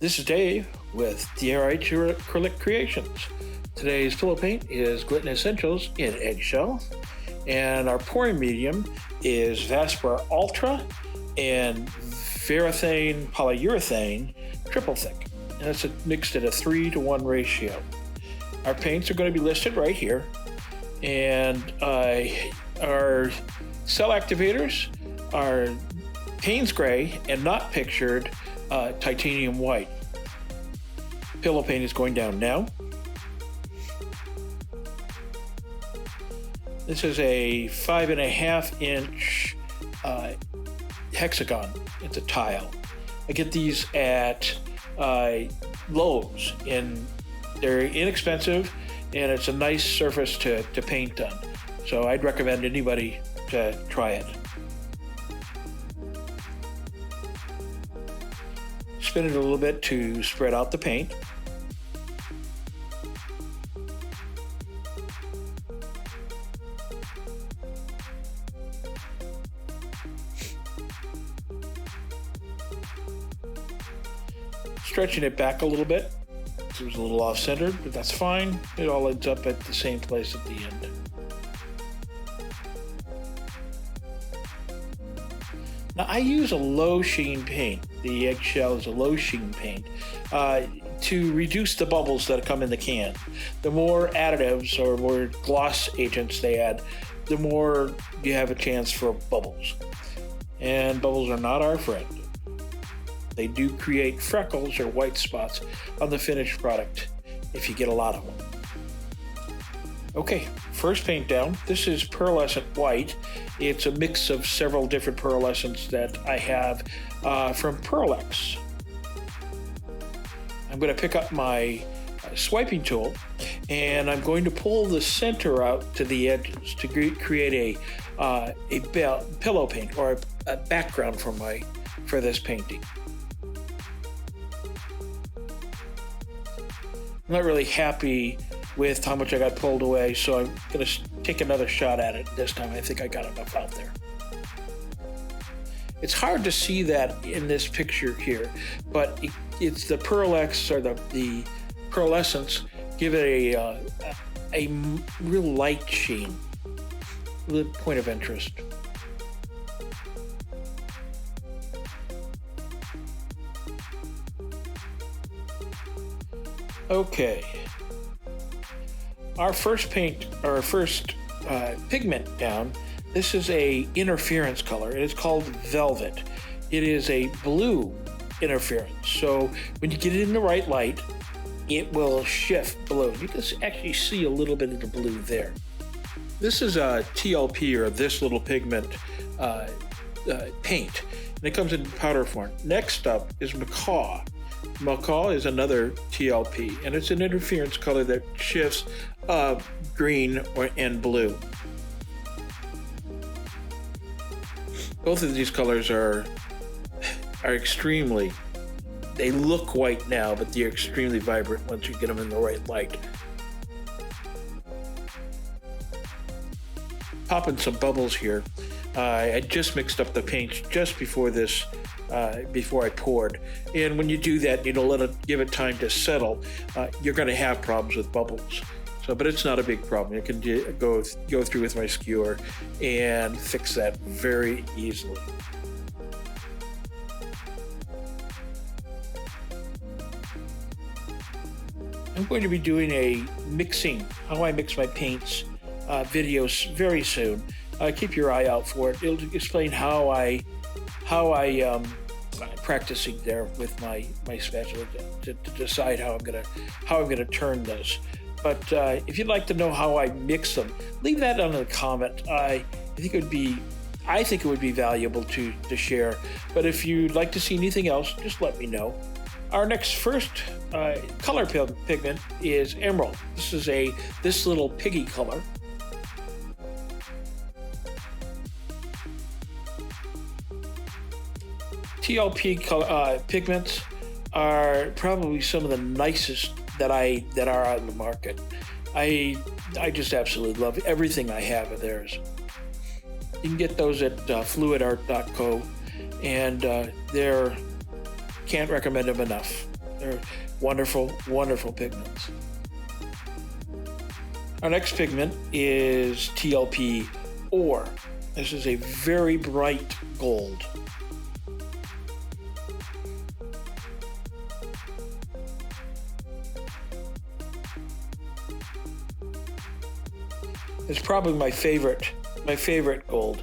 This is Dave with ACRYLIC Creations. Today's pillow paint is Glidden Essentials in eggshell, and our pouring medium is Vaspar Ultra and Varathane Polyurethane Triple Thick, and it's mixed at a 3-to-1 ratio. Our paints are going to be listed right here, and our cell activators are Payne's Gray and not pictured titanium white. Pillow paint is going down now. This is a 5.5-inch hexagon. It's a tile. I get these at Lowe's, and they're inexpensive, and it's a nice surface to paint on. So I'd recommend anybody to try it. Spin it a little bit to spread out the paint. Stretching it back a little bit. It was a little off-centered, but that's fine. It all ends up at the same place at the end. Now, I use a low sheen paint. The eggshell is a low sheen paint to reduce the bubbles that come in the can. The more additives or more gloss agents they add, the more you have a chance for bubbles. And bubbles are not our friend. They do create freckles or white spots on the finished product if you get a lot of them. Okay, first paint down. This is pearlescent white. It's a mix of several different pearlescents that I have from Pearlex. I'm going to pick up my swiping tool, and I'm going to pull the center out to the edges to create a pillow paint or a background for this painting. I'm not really happy with how much I got pulled away, so I'm going to take another shot at it this time. I think I got enough out there. It's hard to see that in this picture here, but it's the Pearlex or the pearlescents give it a real light sheen, the point of interest. Okay. Our first pigment down, this is a interference color. It is called Velvet. It is a blue interference. So when you get it in the right light, it will shift blue. You can actually see a little bit of the blue there. This is a TLP, or this little pigment paint, and it comes in powder form. Next up is Macaw. Macaw is another TLP, and it's an interference color that shifts green and blue. Both of these colors are extremely, they look white now, but they're extremely vibrant once you get them in the right light. Popping some bubbles here. I just mixed up the paints just before this, before I poured. And when you do that, you don't give it time to settle, you're going to have problems with bubbles. So, but it's not a big problem. I can go through with my skewer and fix that very easily. I'm going to be doing a mixing, how I mix my paints videos very soon. Keep your eye out for it. It'll explain how I practicing there with my spatula to decide how I'm gonna turn this. But if you'd like to know how I mix them, leave that under the comment. I think it would be valuable to share. But if you'd like to see anything else, just let me know. Our next first color pigment is Emerald. This is this little piggy color. TLP pigments are probably some of the nicest that are on the market. I just absolutely love everything I have of theirs. You can get those at fluidart.co, and they're can't recommend them enough. They're wonderful, wonderful pigments. Our next pigment is TLP Ore. This is a very bright gold. It's probably my favorite gold.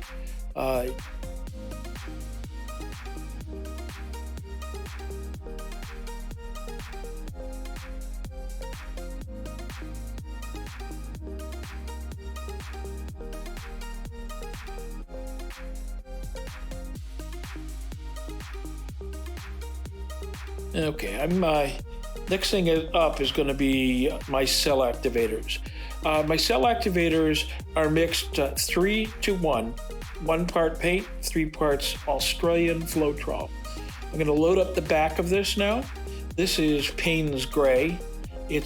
Okay, next thing up is going to be my cell activators. My cell activators are mixed 3-to-1, 1 part paint, 3 parts Australian Floetrol. I'm going to load up the back of this now. This is Payne's Gray. It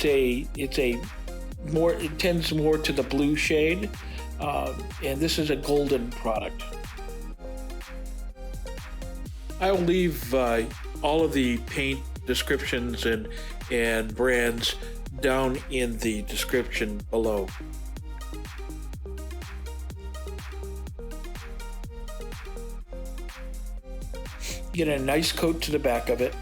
tends more to the blue shade, and this is a golden product. I will leave all of the paint descriptions and brands down in the description below. Get a nice coat to the back of it.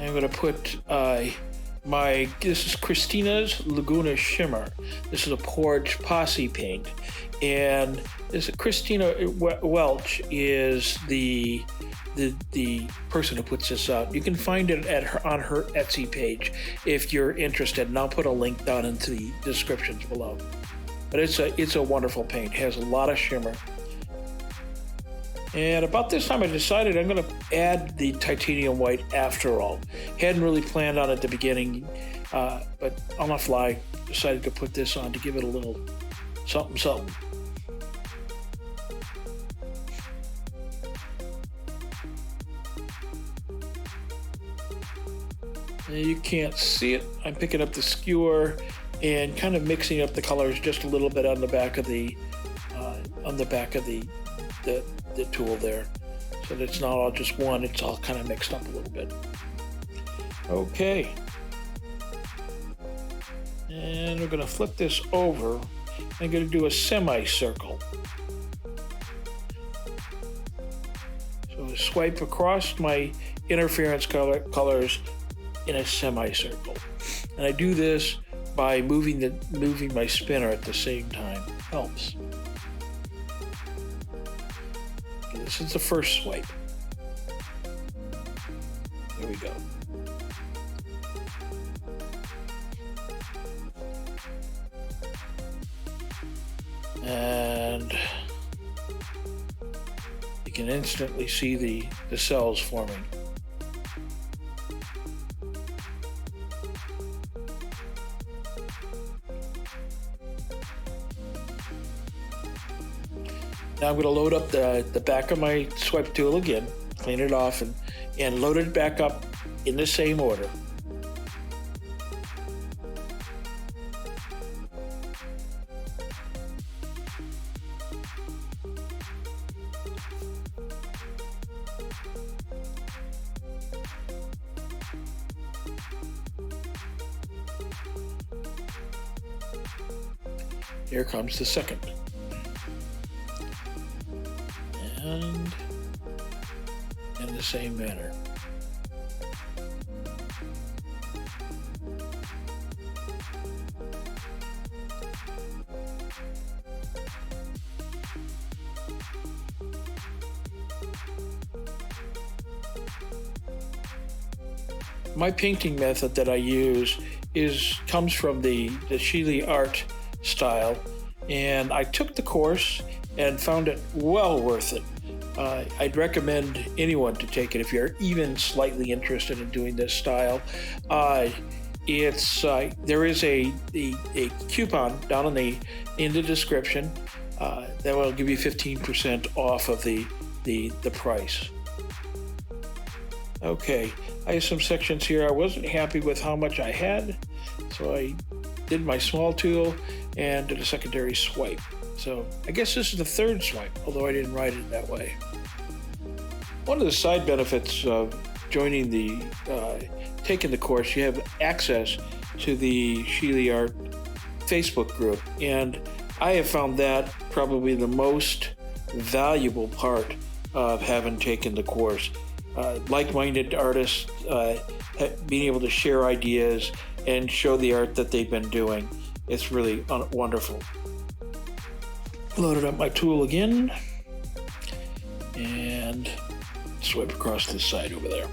I'm going to put this is Christina's Laguna Shimmer. This is a Porch Posse paint, and this Christina Welch is the person who puts this out. You can find it on her Etsy page if you're interested, and I'll put a link down into the descriptions below. But it's a wonderful paint. It has a lot of shimmer. And about this time I decided I'm going to add the titanium white after all. Hadn't really planned on it at the beginning, but on the fly decided to put this on to give it a little something something. You can't see it. I'm picking up the skewer and kind of mixing up the colors just a little bit on the back of the tool there, so that it's not all just one, it's all kind of mixed up a little bit. Okay, and we're going to flip this over. I'm going to do a semicircle. So I swipe across my interference colors in a semicircle, and I do this by moving my spinner at the same time. Helps. This is the first swipe. There we go. And you can instantly see the cells forming. Now I'm going to load up the back of my swipe tool again, clean it off, and load it back up in the same order. Here comes the second. And in the same manner. My painting method that I use comes from the Sheleeartstyle, and I took the course and found it well worth it. I'd recommend anyone to take it if you're even slightly interested in doing this style. There is a coupon down in the description that will give you 15% off of the price. Okay, I have some sections here I wasn't happy with how much I had, so I did my small tool and did a secondary swipe. So I guess this is the third swipe, although I didn't write it that way. One of the side benefits of joining taking the course, you have access to the Shelee Art Facebook group, and I have found that probably the most valuable part of having taken the course. Like-minded artists being able to share ideas and show the art that they've been doing. It's really wonderful. Loaded up my tool again and swipe across this side over there.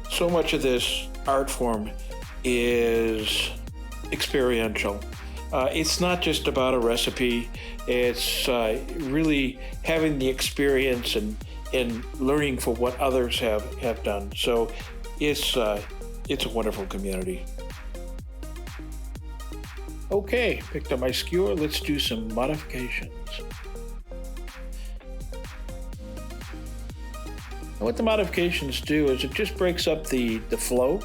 So much of this art form is experiential. It's not just about a recipe. It's really having the experience and learning from what others have done. So it's a wonderful community. Okay, picked up my skewer. Let's do some modifications. And what the modifications do is it just breaks up the flow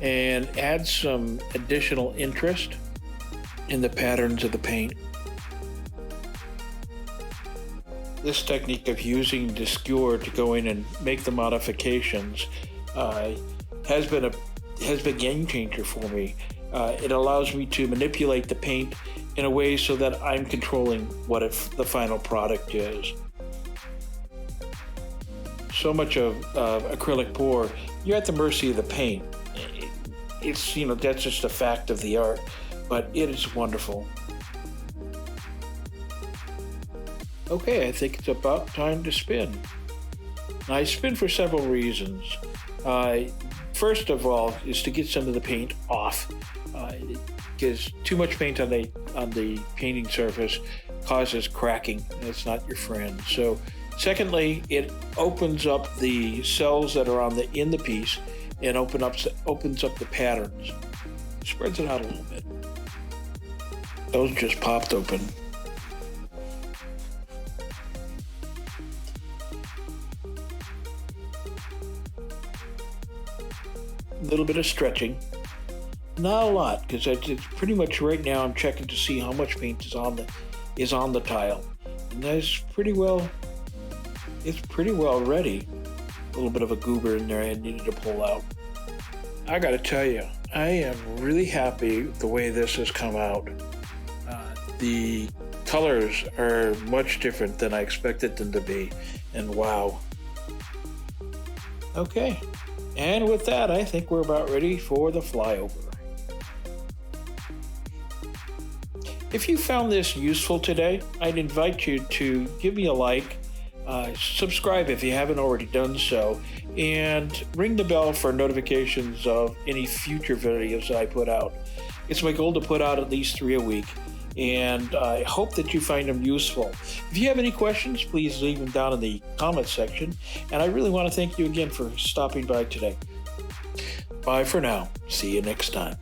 and adds some additional interest in the patterns of the paint. This technique of using the skewer to go in and make the modifications has been a game changer for me. It allows me to manipulate the paint in a way so that I'm controlling what the final product is. So much of acrylic pour, you're at the mercy of the paint. It's, that's just a fact of the art, but it is wonderful. Okay, I think it's about time to spin. Now, I spin for several reasons. First of all is to get some of the paint off, because too much paint on the painting surface causes cracking, and it's not your friend. So, secondly, it opens up the cells that are in the piece and opens up the patterns. Spreads it out a little bit. Those just popped open. A little bit of stretching. Not a lot, because it's pretty much right now I'm checking to see how much paint is on the tile. And that's pretty well, it's pretty well ready. A little bit of a goober in there I needed to pull out. I gotta tell you, I am really happy with the way this has come out. The colors are much different than I expected them to be, and wow. Okay, and with that, I think we're about ready for the flyover. If you found this useful today, I'd invite you to give me a like, subscribe if you haven't already done so, and ring the bell for notifications of any future videos that I put out. It's my goal to put out at least 3 a week, and I hope that you find them useful. If you have any questions, please leave them down in the comments section, and I really want to thank you again for stopping by today. Bye for now. See you next time.